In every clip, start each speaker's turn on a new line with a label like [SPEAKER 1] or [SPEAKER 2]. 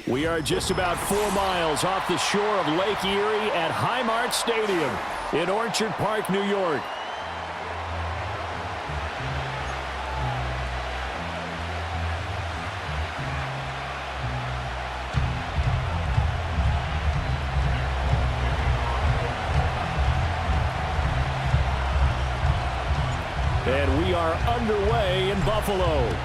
[SPEAKER 1] We are just about 4 miles off the shore of Lake Erie at Highmark Stadium in Orchard Park, New York. And we are underway in Buffalo.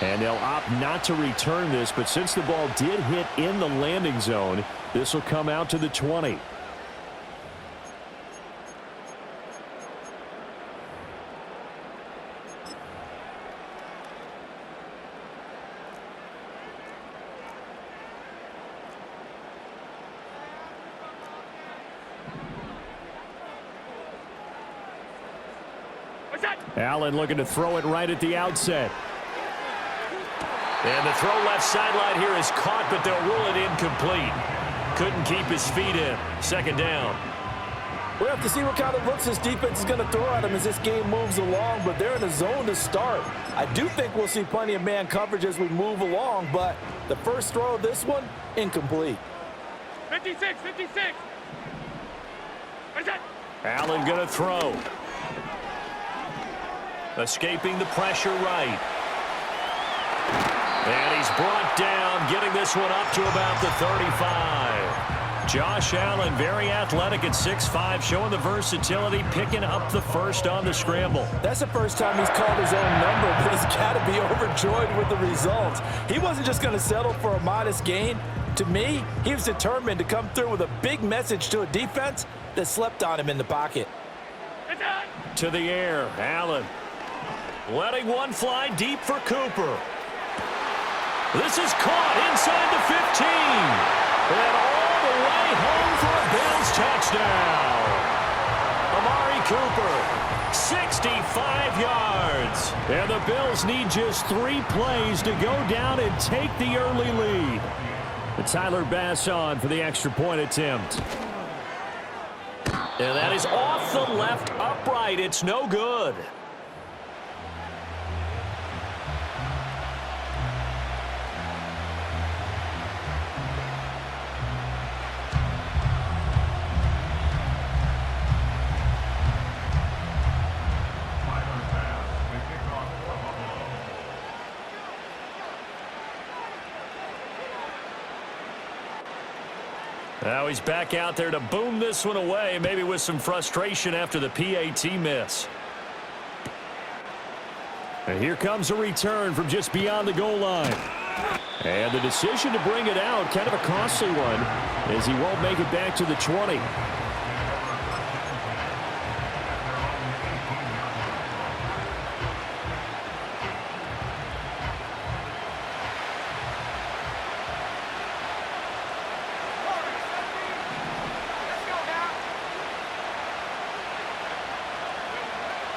[SPEAKER 1] And they'll opt not to return this, but since the ball did hit in the landing zone, this will come out to the 20. Allen looking to throw it right at the outset. And the throw left sideline here is caught, but they'll rule it incomplete. Couldn't keep his feet in. Second down.
[SPEAKER 2] We'll have to see what kind of looks this defense is going to throw at him as this game moves along, but they're in the zone to start. I do think we'll see plenty of man coverage as we move along, but the first throw of this one, incomplete.
[SPEAKER 3] 56.
[SPEAKER 1] Allen going to throw. Escaping the pressure right. And he's brought down, getting this one up to about the 35. Josh Allen, very athletic at 6'5", showing the versatility, picking up the first on the scramble.
[SPEAKER 2] That's the first time he's called his own number, but he's got to be overjoyed with the results. He wasn't just going to settle for a modest gain. To me, he was determined to come through with a big message to a defense that slept on him in the pocket.
[SPEAKER 1] To the air, Allen. Letting one fly deep for Cooper. This is caught inside the 15. And all the way home for a Bills touchdown. Amari Cooper, 65 yards. And the Bills need just 3 plays to go down and take the early lead. And Tyler Bass on for the extra point attempt. And that is off the left upright. It's no good. Now he's back out there to boom this one away, maybe with some frustration after the PAT miss. And here comes a return from just beyond the goal line. And the decision to bring it out, kind of a costly one, as he won't make it back to the 20.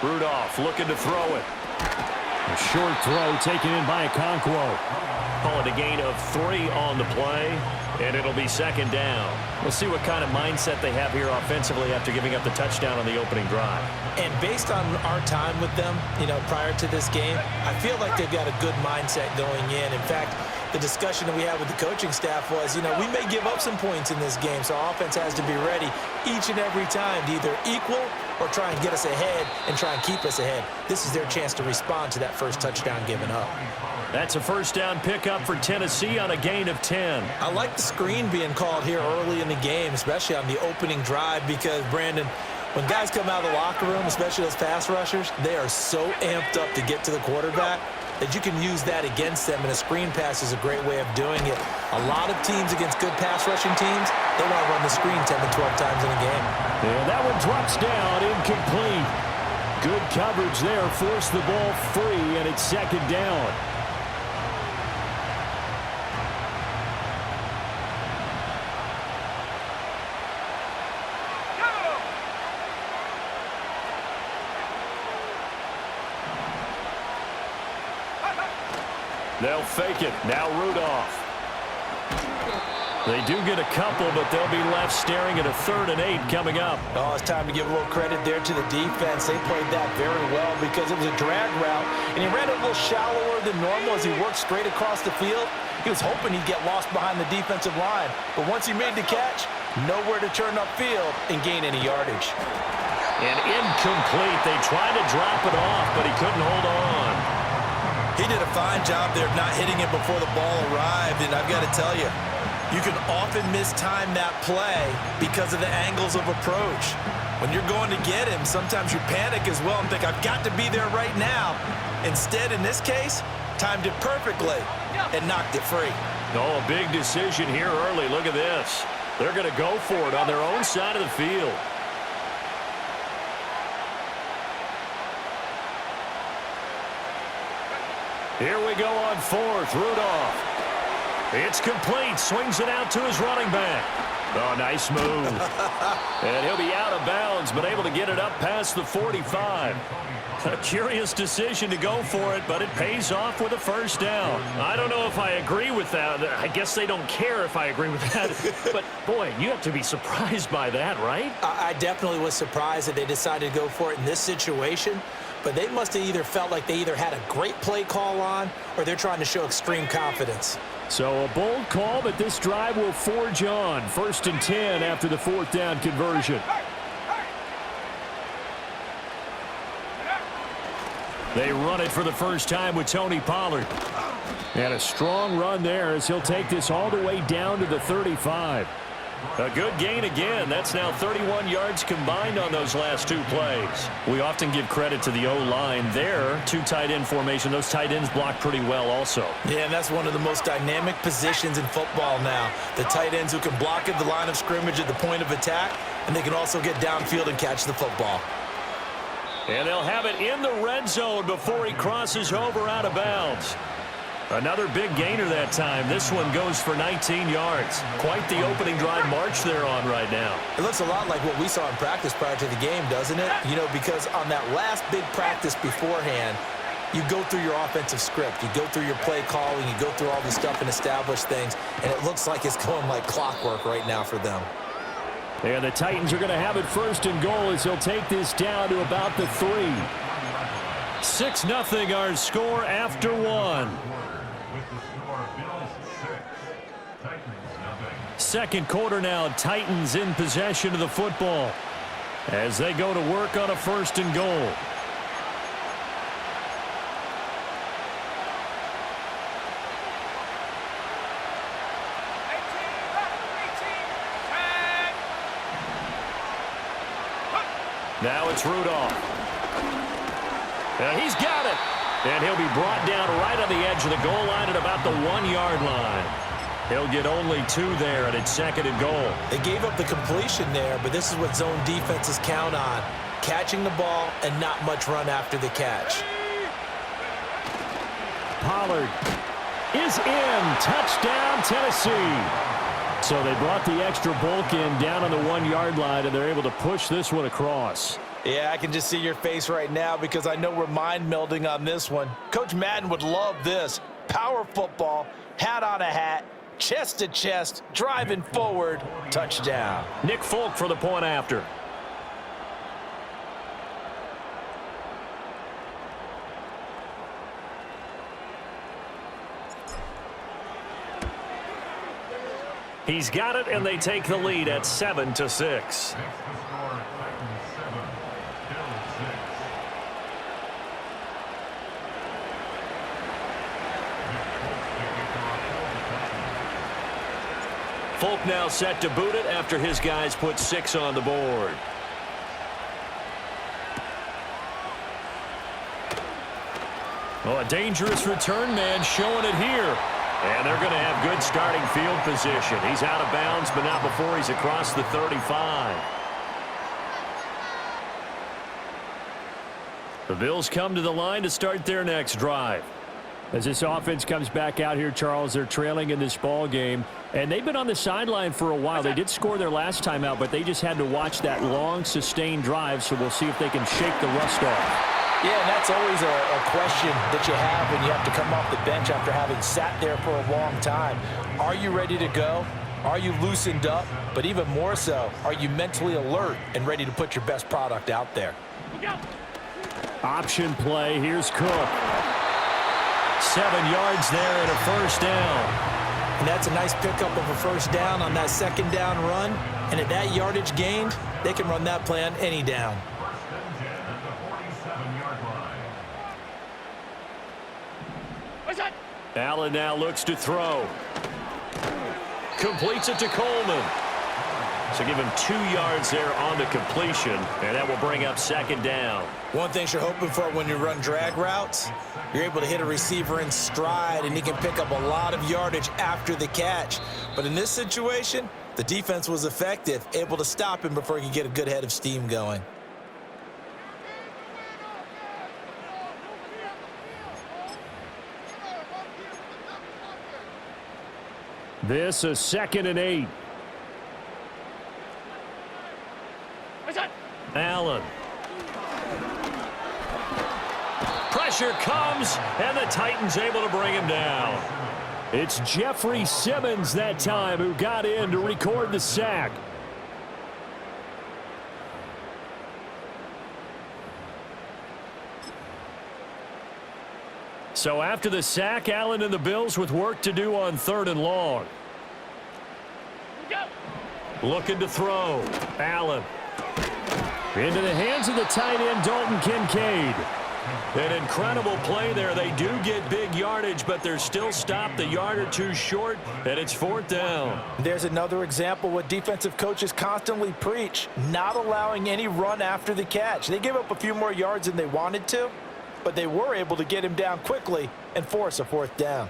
[SPEAKER 1] Rudolph looking to throw it. A short throw taken in by Okonkwo. Call it a gain of 3 on the play, and it'll be second down. We'll see what kind of mindset they have here offensively after giving up the touchdown on the opening drive.
[SPEAKER 2] And based on our time with them, prior to this game, I feel like they've got a good mindset going in. In fact, the discussion that we had with the coaching staff was, we may give up some points in this game, so our offense has to be ready each and every time to either equal or try and get us ahead and try and keep us ahead. This is their chance to respond to that first touchdown given up.
[SPEAKER 1] That's a first down pickup for Tennessee on a gain of 10.
[SPEAKER 2] I like the screen being called here early in the game, especially on the opening drive, because, Brandon, when guys come out of the locker room, especially those pass rushers, they are so amped up to get to the quarterback that you can use that against them, and a screen pass is a great way of doing it. A lot of teams against good pass rushing teams, they want to run the screen 10 to 12 times in a game.
[SPEAKER 1] And that one drops down, incomplete. Good coverage there, forced the ball free, and it's second down. They'll fake it. Now Rudolph. They do get a couple, but they'll be left staring at a 3rd and 8 coming up.
[SPEAKER 2] Oh, it's time to give a little credit there to the defense. They played that very well because it was a drag route, and he ran it a little shallower than normal as he worked straight across the field. He was hoping he'd get lost behind the defensive line. But once he made the catch, nowhere to turn upfield and gain any yardage.
[SPEAKER 1] And incomplete. They tried to drop it off, but he couldn't hold on.
[SPEAKER 2] He did a fine job there of not hitting it before the ball arrived. And I've got to tell you, you can often mistime that play because of the angles of approach. When you're going to get him, sometimes you panic as well and think, I've got to be there right now. Instead, in this case, timed it perfectly and knocked it free.
[SPEAKER 1] Oh, a big decision here early. Look at this. They're going to go for it on their own side of the field. Here we go on fourth. Rudolph. It's complete. Swings it out to his running back. Oh, nice move. And he'll be out of bounds, but able to get it up past the 45. A curious decision to go for it, but it pays off with a first down. I don't know if I agree with that. I guess they don't care if I agree with that. But, boy, you have to be surprised by that, right?
[SPEAKER 2] I definitely was surprised that they decided to go for it in this situation. But they must have either felt like they either had a great play call on or they're trying to show extreme confidence.
[SPEAKER 1] So a bold call, but this drive will forge on. 1st and 10 after the 4th down conversion. They run it for the first time with Tony Pollard. And a strong run there as he'll take this all the way down to the 35. A good gain again. That's now 31 yards combined on those last two plays. We often give credit to the O-line there. Two tight end formation. Those tight ends block pretty well also.
[SPEAKER 2] Yeah, and that's one of the most dynamic positions in football now. The tight ends who can block at the line of scrimmage at the point of attack, and they can also get downfield and catch the football.
[SPEAKER 1] And they'll have it in the red zone before he crosses over out of bounds. Another big gainer that time. This one goes for 19 yards. Quite the opening drive march they're on right now.
[SPEAKER 2] It looks a lot like what we saw in practice prior to the game, doesn't it? You know, because on that last big practice beforehand, you go through your offensive script. You go through your play calling. You go through all this stuff and establish things. And it looks like it's going like clockwork right now for them.
[SPEAKER 1] And the Titans are going to have it 1st and goal as they'll take this down to about the 3. 6-0 our score after one. Second quarter now, Titans in possession of the football as they go to work on a 1st and goal. Now it's Rudolph. And he's got it. And he'll be brought down right on the edge of the goal line at about the 1-yard line. He'll get only 2 there, and it's 2nd and goal.
[SPEAKER 2] They gave up the completion there, but this is what zone defenses count on. Catching the ball and not much run after the catch.
[SPEAKER 1] Pollard is in. Touchdown, Tennessee. So they brought the extra bulk in down on the 1-yard line, and they're able to push this one across.
[SPEAKER 2] Yeah, I can just see your face right now because I know we're mind melding on this one. Coach Maddem would love this. Power football, hat on a hat, chest to chest, driving forward, touchdown.
[SPEAKER 1] Nick Folk for the point after. He's got it, and they take the lead at 7-6. Folk now set to boot it after his guys put 6 on the board. Oh, a dangerous return man showing it here. And they're going to have good starting field position. He's out of bounds, but not before he's across the 35. The Bills come to the line to start their next drive. As this offense comes back out here, Charles, they're trailing in this ball game. And they've been on the sideline for a while. They did score their last time out, but they just had to watch that long, sustained drive. So we'll see if they can shake the rust off.
[SPEAKER 2] Yeah, and that's always a question that you have when you have to come off the bench after having sat there for a long time. Are you ready to go? Are you loosened up? But even more so, are you mentally alert and ready to put your best product out there?
[SPEAKER 1] Option play. Here's Cook. 7 yards there and a first down.
[SPEAKER 2] And that's a nice pickup of a first down on that second down run. And at that yardage gained, they can run that play on any down.
[SPEAKER 1] Allen now looks to throw. Completes it to Coleman. So give him 2 yards there on the completion, and that will bring up second down.
[SPEAKER 2] One thing you're hoping for when you run drag routes, you're able to hit a receiver in stride, and he can pick up a lot of yardage after the catch. But in this situation, the defense was effective, able to stop him before he could get a good head of steam going.
[SPEAKER 1] This is 2nd and 8. Allen. Pressure comes, and the Titans able to bring him down. It's Jeffrey Simmons that time who got in to record the sack. So after the sack, Allen and the Bills with work to do on 3rd and long. Looking to throw. Allen. Into the hands of the tight end, Dalton Kincaid. An incredible play there. They do get big yardage, but they're still stopped a yard or two short, and it's 4th down.
[SPEAKER 2] There's another example what defensive coaches constantly preach, not allowing any run after the catch. They gave up a few more yards than they wanted to, but they were able to get him down quickly and force a 4th down.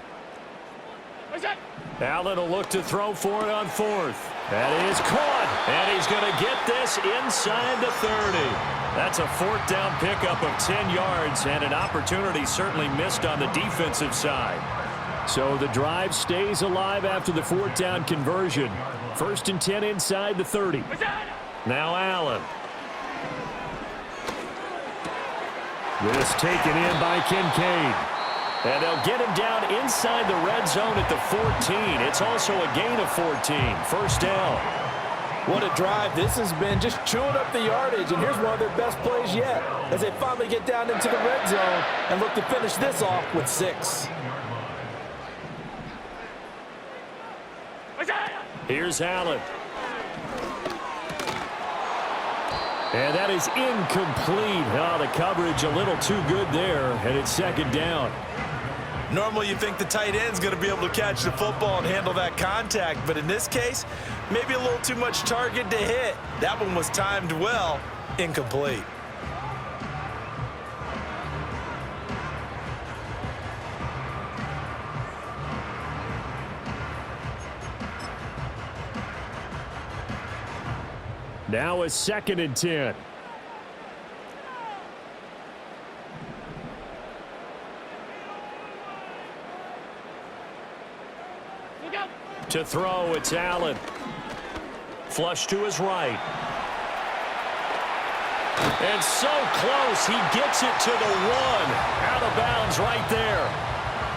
[SPEAKER 1] Allen will look to throw for it on 4th. That is caught, and he's going to get this inside the 30. That's a 4th down pickup of 10 yards, and an opportunity certainly missed on the defensive side. So the drive stays alive after the 4th down conversion. 1st and 10 inside the 30. Now Allen. This taken in by Kincaid. And they'll get him down inside the red zone at the 14. It's also a gain of 14. 1st down.
[SPEAKER 2] What a drive this has been, just chewing up the yardage. And here's one of their best plays yet as they finally get down into the red zone and look to finish this off with 6.
[SPEAKER 1] Here's Allen. And that is incomplete. Oh, the coverage a little too good there, and it's 2nd down.
[SPEAKER 2] Normally you think the tight end's going to be able to catch the football and handle that contact, but in this case, maybe a little too much target to hit. That one was timed well, incomplete.
[SPEAKER 1] Now it's 2nd and 10. To throw, it's Allen. Flush to his right. And so close, he gets it to the 1. Out of bounds right there.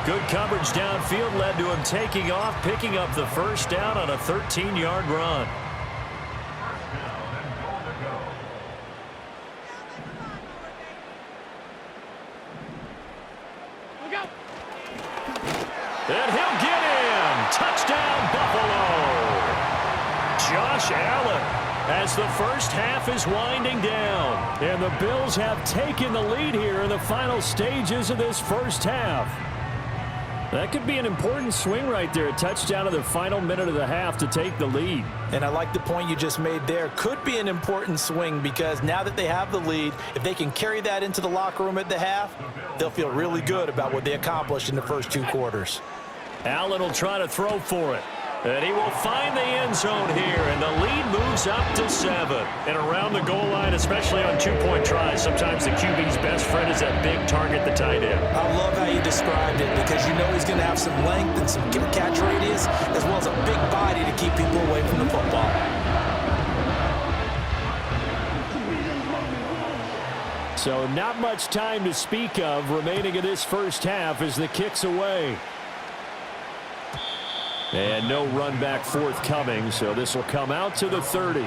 [SPEAKER 1] Good coverage downfield led to him taking off, picking up the 1st down on a 13-yard run. And he'll get in. Touchdown, Buffalo. Josh Allen as the first half is winding down. And the Bills have taken the lead here in the final stages of this first half. That could be an important swing right there. A touchdown in the final minute of the half to take the lead.
[SPEAKER 2] And I like the point you just made there. Could be an important swing because now that they have the lead, if they can carry that into the locker room at the half, they'll feel really good about what they accomplished in the first 2 quarters.
[SPEAKER 1] Allen will try to throw for it. And he will find the end zone here, and the lead moves up to 7. And around the goal line, especially on 2-point tries, sometimes the QB's best friend is that big target, the tight end.
[SPEAKER 2] I love how you described it because you know he's going to have some length and some catch radius as well as a big body to keep people away from the football.
[SPEAKER 1] So not much time to speak of remaining in this first half as the kick's away. And no run back forthcoming, so this will come out to the 30.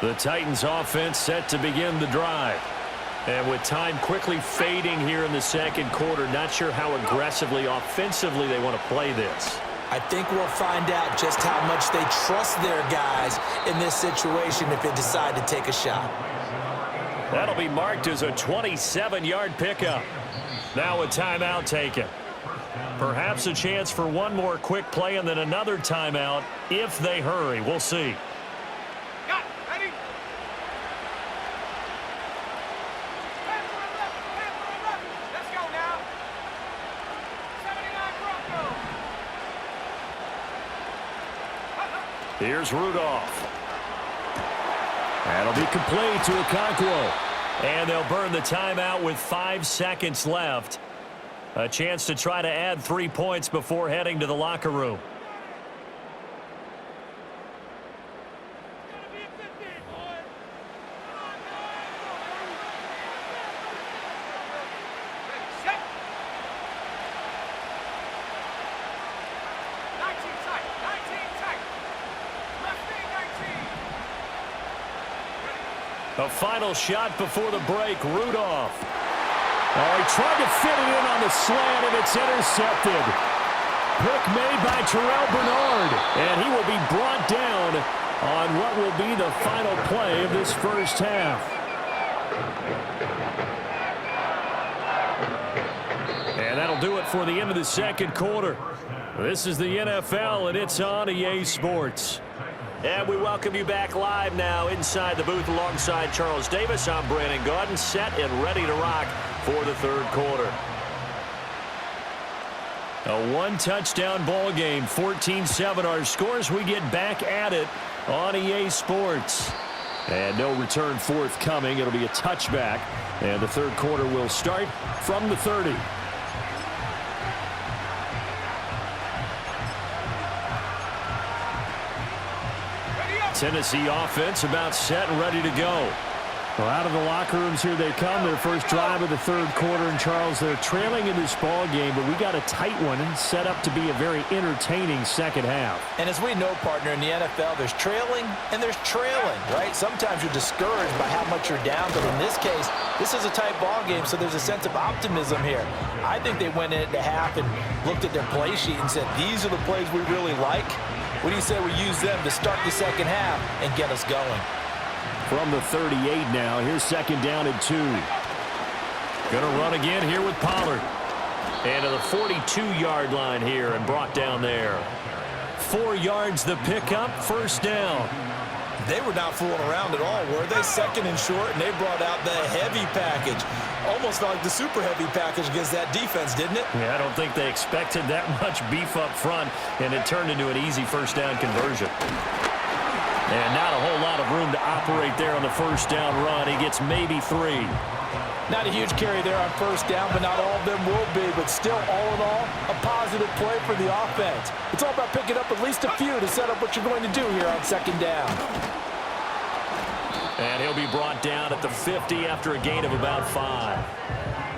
[SPEAKER 1] The Titans offense set to begin the drive. And with time quickly fading here in the second quarter, not sure how aggressively, offensively they want to play this.
[SPEAKER 2] I think we'll find out just how much they trust their guys in this situation if they decide to take a shot.
[SPEAKER 1] That'll be marked as a 27-yard pickup. Now a timeout taken. Perhaps a chance for one more quick play and then another timeout if they hurry. We'll see. Here's Rudolph. That'll be complete to Okonkwo. And they'll burn the timeout with 5 seconds left. A chance to try to add 3 points before heading to the locker room. A final shot before the break, Rudolph. Oh, he tried to fit it in on the slant, and it's intercepted. Pick made by Terrell Bernard, and he will be brought down on what will be the final play of this first half. And that'll do it for the end of the second quarter. This is the NFL, and it's on EA Sports. And we welcome you back live now inside the booth alongside Charles Davis. I'm Brandon Gaudin, set and ready to rock for the third quarter. A one-touchdown ball game, 14-7 our scores. We get back at it on EA Sports. And no return forthcoming. It'll be a touchback. And the third quarter will start from the 30. Tennessee offense about set and ready to go. Well, out of the locker rooms here they come. Their first drive of the third quarter. And, Charles, they're trailing in this ball game, but we got a tight one and set up to be a very entertaining second half.
[SPEAKER 2] And as we know, partner, in the NFL, there's trailing and there's trailing, right? Sometimes you're discouraged by how much you're down, but in this case, this is a tight ball game, so there's a sense of optimism here. I think they went into half and looked at their play sheet and said, these are the plays we really like. What do you say we use them to start the second half and get us going?
[SPEAKER 1] From the 38 now, here's second down and 2. Gonna run again here with Pollard. And to the 42-yard line here and brought down there. 4 yards the pickup, first down.
[SPEAKER 2] They were not fooling around at all, were they? Second and short, and they brought out the heavy package. Almost like the super heavy package against that defense, didn't it?
[SPEAKER 1] Yeah, I don't think they expected that much beef up front, and it turned into an easy first down conversion. And not a whole lot of room to operate there on the first down run. He gets maybe 3.
[SPEAKER 2] Not a huge carry there on first down, but not all of them will be. But still, all in all, a positive play for the offense. It's all about picking up at least a few to set up what you're going to do here on second down.
[SPEAKER 1] And he'll be brought down at the 50 after a gain of about 5.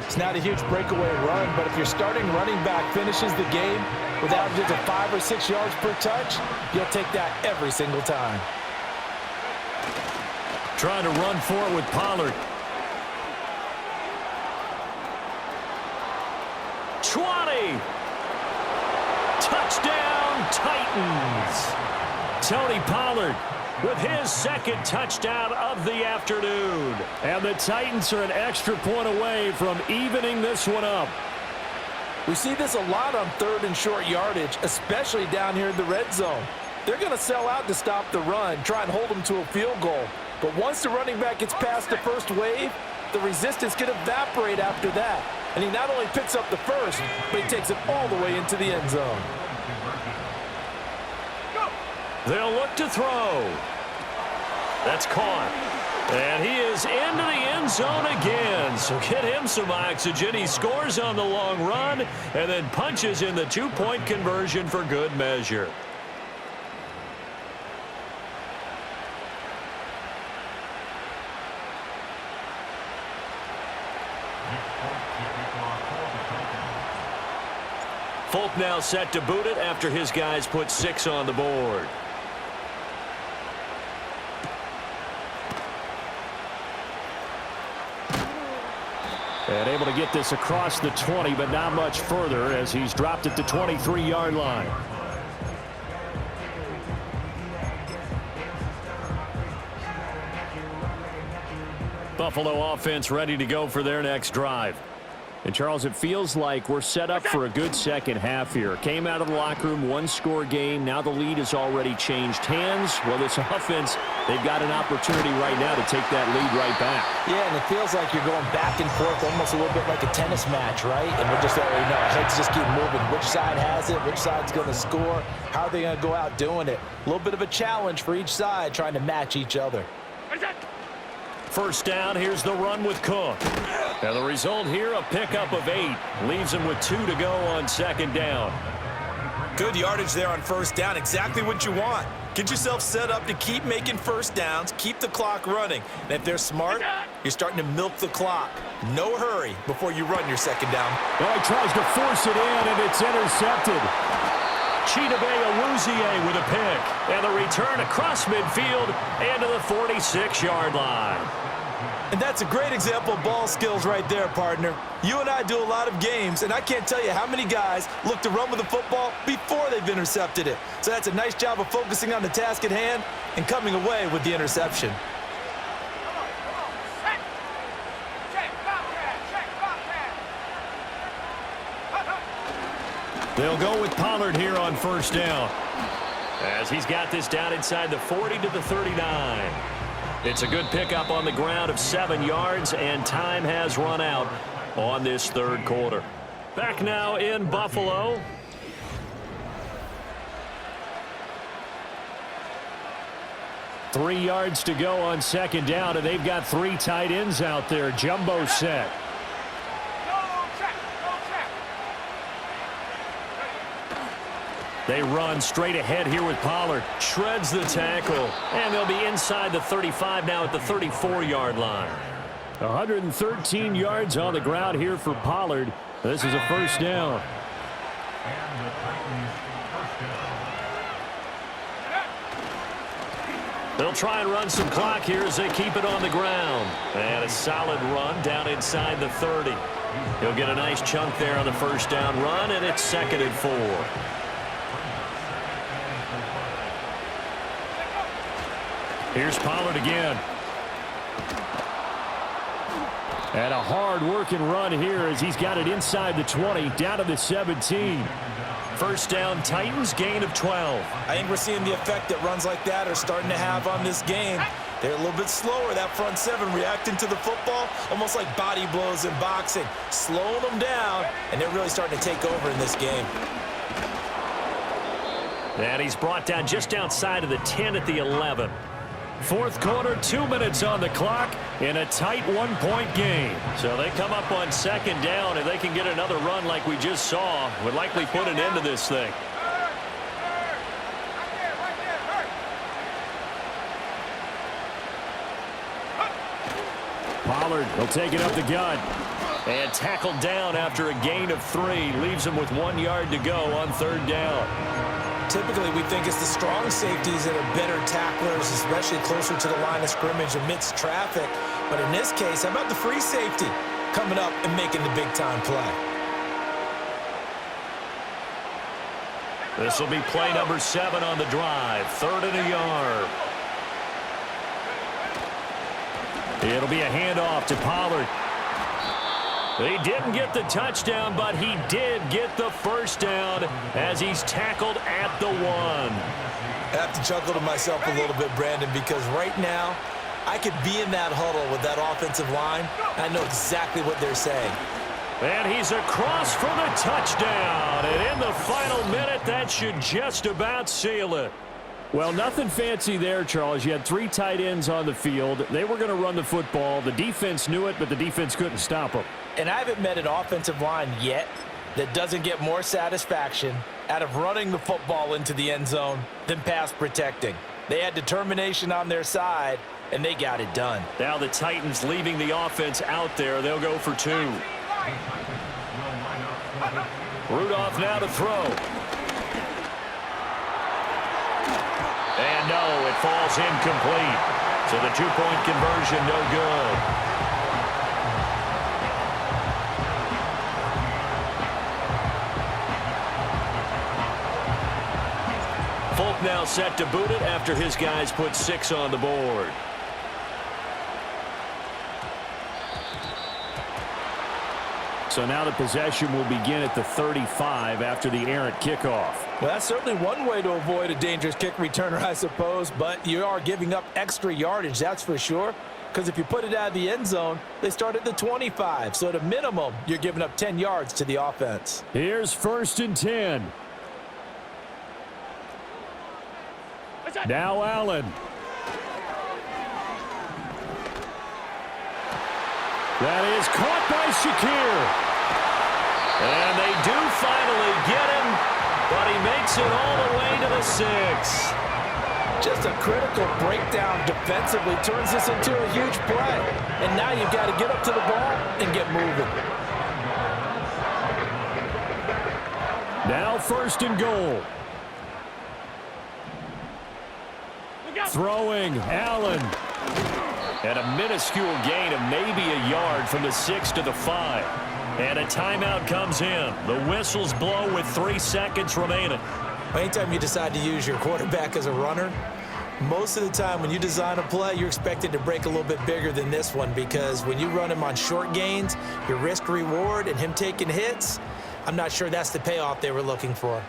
[SPEAKER 2] It's not a huge breakaway run, but if your starting running back finishes the game with averages of 5 or 6 yards per touch, you'll take that every single time.
[SPEAKER 1] Trying to run for it with Pollard. 20. Touchdown, Titans. Tony Pollard with his second touchdown of the afternoon. And the Titans are an extra point away from evening this one up.
[SPEAKER 2] We see this a lot on third and short yardage, especially down here in the red zone. They're going to sell out to stop the run, try and hold them to a field goal. But once the running back gets past the first wave, the resistance can evaporate after that. And he not only picks up the first, but he takes it all the way into the end zone.
[SPEAKER 1] They'll look to throw. That's caught. And he is into the end zone again. So get him some oxygen. He scores on the long run and then punches in the 2-point conversion for good measure. Folk now set to boot it after his guys put 6 on the board. And able to get this across the 20, but not much further as he's dropped it to 23-yard line. Buffalo offense ready to go for their next drive. And, Charles, it feels like we're set up for a good second half here. Came out of the locker room, one-score game. Now the lead has already changed hands. Well, this offense, they've got an opportunity right now to take that lead right back.
[SPEAKER 2] Yeah, and it feels like you're going back and forth almost a little bit like a tennis match, right? And we're just already know. Heads just keep moving. Which side has it? Which side's going to score? How are they going to go out doing it? A little bit of a challenge for each side trying to match each other.
[SPEAKER 1] First down, here's the run with Cook. And the result here, a pickup of 8. Leaves him with 2 to go on second down.
[SPEAKER 2] Good yardage there on first down. Exactly what you want. Get yourself set up to keep making first downs, keep the clock running. And if they're smart, you're starting to milk the clock. No hurry before you run your second down.
[SPEAKER 1] Well, he tries to force it in, and it's intercepted. Chidobe Awuzie with a pick. And the return across midfield and to the 46-yard line.
[SPEAKER 2] And that's a great example of ball skills right there, partner. You and I do a lot of games, and I can't tell you how many guys look to run with the football before they've intercepted it. So that's a nice job of focusing on the task at hand and coming away with the interception.
[SPEAKER 1] They'll go with Pollard here on first down, as he's got this down inside the 40 to the 39. It's a good pickup on the ground of 7 yards, and time has run out on this third quarter. Back now in Buffalo. Three yards to go on second down, and they've got 3 tight ends out there. Jumbo set. They run straight ahead here with Pollard. Shreds the tackle. And they'll be inside the 35 now at the 34-yard line. 113 yards on the ground here for Pollard. This is a first down. They'll try and run some clock here as they keep it on the ground. And a solid run down inside the 30. He'll get a nice chunk there on the first down run, and it's 2nd and 4. Here's Pollard again. And a hard-working run here as he's got it inside the 20, down to the 17. First down, Titans, gain of 12.
[SPEAKER 2] I think we're seeing the effect that runs like that are starting to have on this game. They're a little bit slower, that front 7, reacting to the football, almost like body blows in boxing, slowing them down, and they're really starting to take over in this game.
[SPEAKER 1] And he's brought down just outside of the 10 at the 11. Fourth quarter, 2 minutes on the clock in a tight one-point game. So they come up on second down, and they can get another run like we just saw. Would likely put an end to this thing. Pollard will take it up the gut. And tackled down after a gain of 3. Leaves him with 1 yard to go on third down.
[SPEAKER 2] Typically, we think it's the strong safeties that are better tacklers, especially closer to the line of scrimmage amidst traffic. But in this case, how about the free safety coming up and making the big-time play?
[SPEAKER 1] This will be play number 7 on the drive. 3rd and a yard. It'll be a handoff to Pollard. He didn't get the touchdown, but he did get the first down as he's tackled at the 1.
[SPEAKER 2] I have to chuckle to myself a little bit, Brandon, because right now I could be in that huddle with that offensive line. I know exactly what they're saying.
[SPEAKER 1] And he's across for the touchdown. And in the final minute, that should just about seal it. Well, nothing fancy there, Charles. You had 3 tight ends on the field. They were going to run the football. The defense knew it, but the defense couldn't stop them.
[SPEAKER 2] And I haven't met an offensive line yet that doesn't get more satisfaction out of running the football into the end zone than pass protecting. They had determination on their side, and they got it done.
[SPEAKER 1] Now the Titans leaving the offense out there. They'll go for 2. Rudolph now to throw. And no, it falls incomplete. So the 2-point conversion no good. Smith now set to boot it after his guys put 6 on the board. So now the possession will begin at the 35 after the errant kickoff.
[SPEAKER 2] Well, that's certainly one way to avoid a dangerous kick returner, I suppose, but you are giving up extra yardage, that's for sure, because if you put it out of the end zone, they start at the 25. So at a minimum, you're giving up 10 yards to the offense.
[SPEAKER 1] Here's 1st and 10. Now Allen. That is caught by Shakir. And they do finally get him, but he makes it all the way to the 6.
[SPEAKER 2] Just a critical breakdown defensively turns this into a huge play. And now you've got to get up to the ball and get moving.
[SPEAKER 1] Now 1st and goal. Throwing, Allen. And a minuscule gain of maybe a yard from the 6 to the 5. And a timeout comes in. The whistles blow with 3 seconds remaining.
[SPEAKER 2] Anytime you decide to use your quarterback as a runner, most of the time when you design a play, you're expected to break a little bit bigger than this one, because when you run him on short gains, your risk-reward and him taking hits, I'm not sure that's the payoff they were looking for.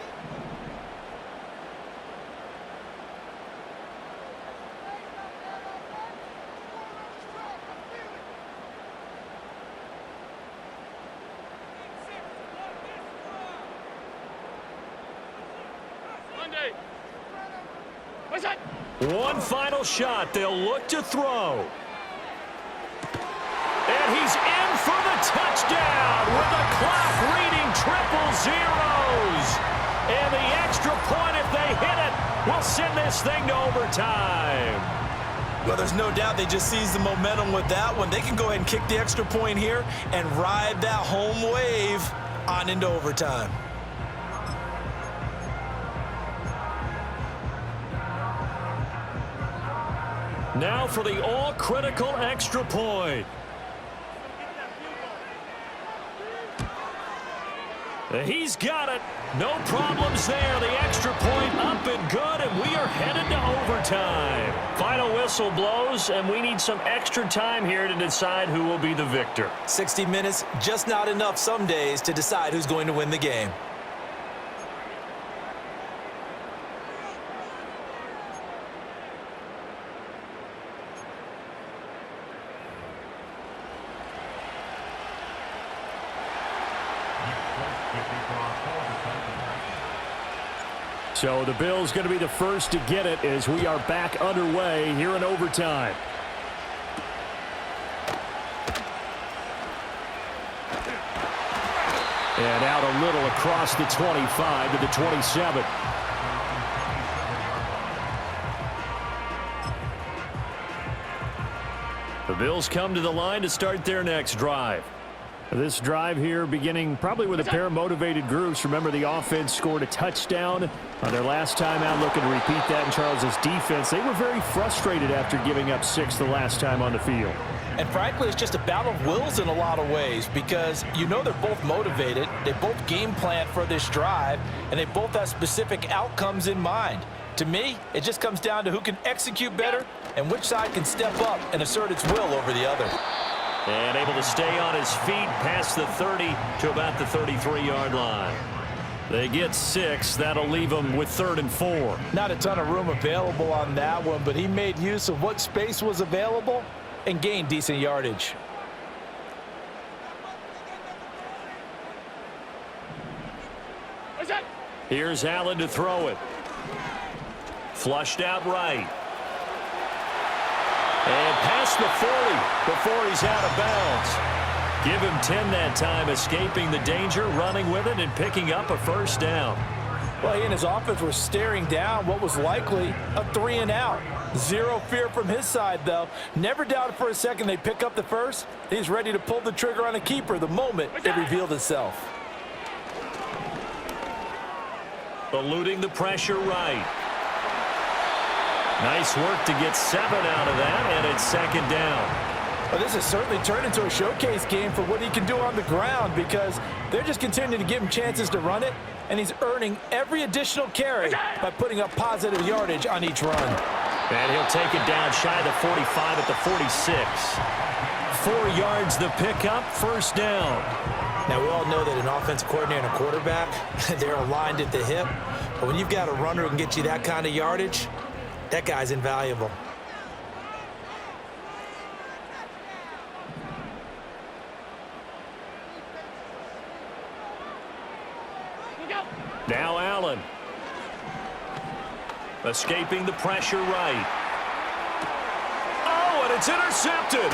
[SPEAKER 1] One final shot. They'll look to throw. And he's in for the touchdown with the clock reading triple zeros. And the extra point, if they hit it, will send this thing to overtime.
[SPEAKER 2] Well, there's no doubt they just seized the momentum with that one. They can go ahead and kick the extra point here and ride that home wave on into overtime.
[SPEAKER 1] Now for the all-critical extra point. He's got it. No problems there. The extra point up and good, and we are headed to overtime. Final whistle blows, and we need some extra time here to decide who will be the victor.
[SPEAKER 2] 60 minutes, just not enough some days to decide who's going to win the game.
[SPEAKER 1] So the Bills going to be the first to get it as we are back underway here in overtime. And out a little across the 25 to the 27. The Bills come to the line to start their next drive. This drive here beginning probably with a pair of motivated groups. Remember, the offense scored a touchdown on their last time out, looking to repeat that in Charles's defense. They were very frustrated after giving up 6 the last time on the field.
[SPEAKER 2] And frankly, it's just a battle of wills in a lot of ways, because you know they're both motivated, they both game plan for this drive, and they both have specific outcomes in mind. To me, it just comes down to who can execute better and which side can step up and assert its will over the other.
[SPEAKER 1] And able to stay on his feet past the 30 to about the 33-yard line. They get 6. That'll leave them with 3rd and 4.
[SPEAKER 2] Not a ton of room available on that one, but he made use of what space was available and gained decent yardage.
[SPEAKER 1] Here's Allen to throw it. Flushed out right. And past the 40 before he's out of bounds. Give him 10 that time, escaping the danger, running with it, and picking up a first down.
[SPEAKER 2] Well, he and his offense were staring down what was likely a 3-and-out. Zero fear from his side, though. Never doubted for a second they pick up the first. He's ready to pull the trigger on a keeper the moment it revealed itself.
[SPEAKER 1] Eluding the pressure right. Nice work to get 7 out of that, and it's 2nd down.
[SPEAKER 2] Well, this has certainly turned into a showcase game for what he can do on the ground, because they're just continuing to give him chances to run it, and he's earning every additional carry by putting up positive yardage on each run.
[SPEAKER 1] And he'll take it down shy of the 45 at the 46. 4 yards the pickup, first down.
[SPEAKER 2] Now, we all know that an offensive coordinator and a quarterback, they're aligned at the hip. But when you've got a runner who can get you that kind of yardage, that guy's invaluable.
[SPEAKER 1] Now Allen. Escaping the pressure right. Oh, and it's intercepted.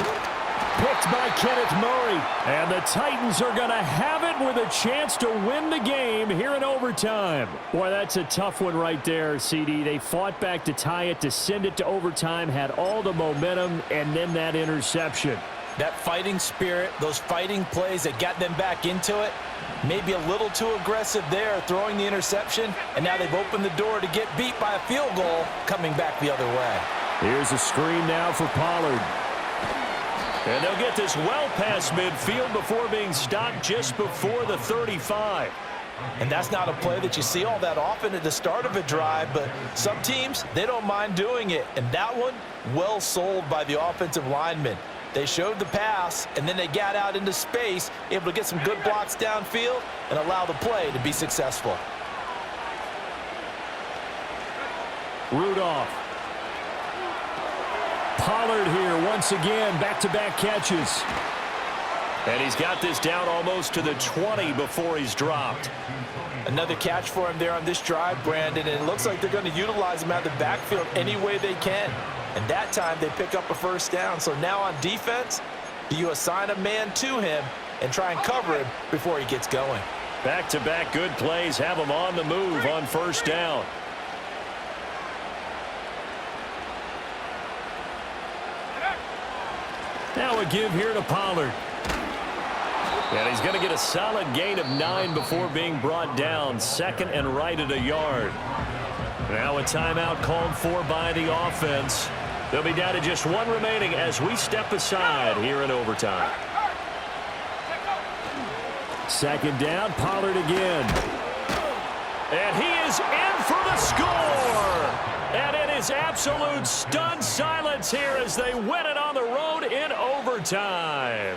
[SPEAKER 1] Picked by Kenneth Murray. And the Titans are going to have it with a chance to win the game here in overtime. Boy, that's a tough one right there, CD. They fought back to tie it, to send it to overtime, had all the momentum, and then that interception.
[SPEAKER 2] That fighting spirit, those fighting plays that got them back into it, maybe a little too aggressive there, throwing the interception, and now they've opened the door to get beat by a field goal coming back the other way.
[SPEAKER 1] Here's a screen now for Pollard. And they'll get this well past midfield before being stopped just before the 35.
[SPEAKER 2] And that's not a play that you see all that often at the start of a drive, but some teams, they don't mind doing it. And that one, well sold by the offensive lineman. They showed the pass, and then they got out into space, able to get some good blocks downfield and allow the play to be successful.
[SPEAKER 1] Rudolph. Pollard here once again, back-to-back catches. And he's got this down almost to the 20 before he's dropped.
[SPEAKER 2] Another catch for him there on this drive, Brandon, and it looks like they're going to utilize him out of the backfield any way they can. And that time they pick up a first down. So now on defense, do you assign a man to him and try and cover him before he gets going?
[SPEAKER 1] Back-to-back good plays have him on the move on first down. Now a give here to Pollard. And he's going to get a solid gain of 9 before being brought down. Second and right at a yard. Now a timeout called for by the offense. They'll be down to just 1 remaining as we step aside here in overtime. Second down, Pollard again. And he is in for the score. And it is absolute stunned silence here as they win it on the road in overtime.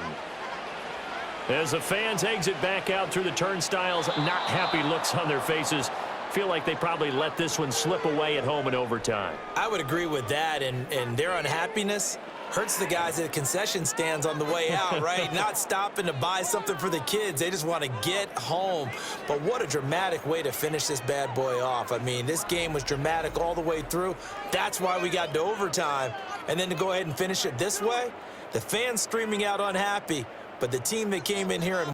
[SPEAKER 1] As the fans exit back out through the turnstiles, not happy looks on their faces. Feel like they probably let this one slip away at home in overtime.
[SPEAKER 2] I would agree with that, and their unhappiness hurts the guys at the concession stands on the way out, right? Not stopping to buy something for the kids. They just want to get home. But what a dramatic way to finish this bad boy off. I mean, this game was dramatic all the way through. That's why we got to overtime. And then to go ahead and finish it this way, the fans streaming out unhappy, but the team that came in here and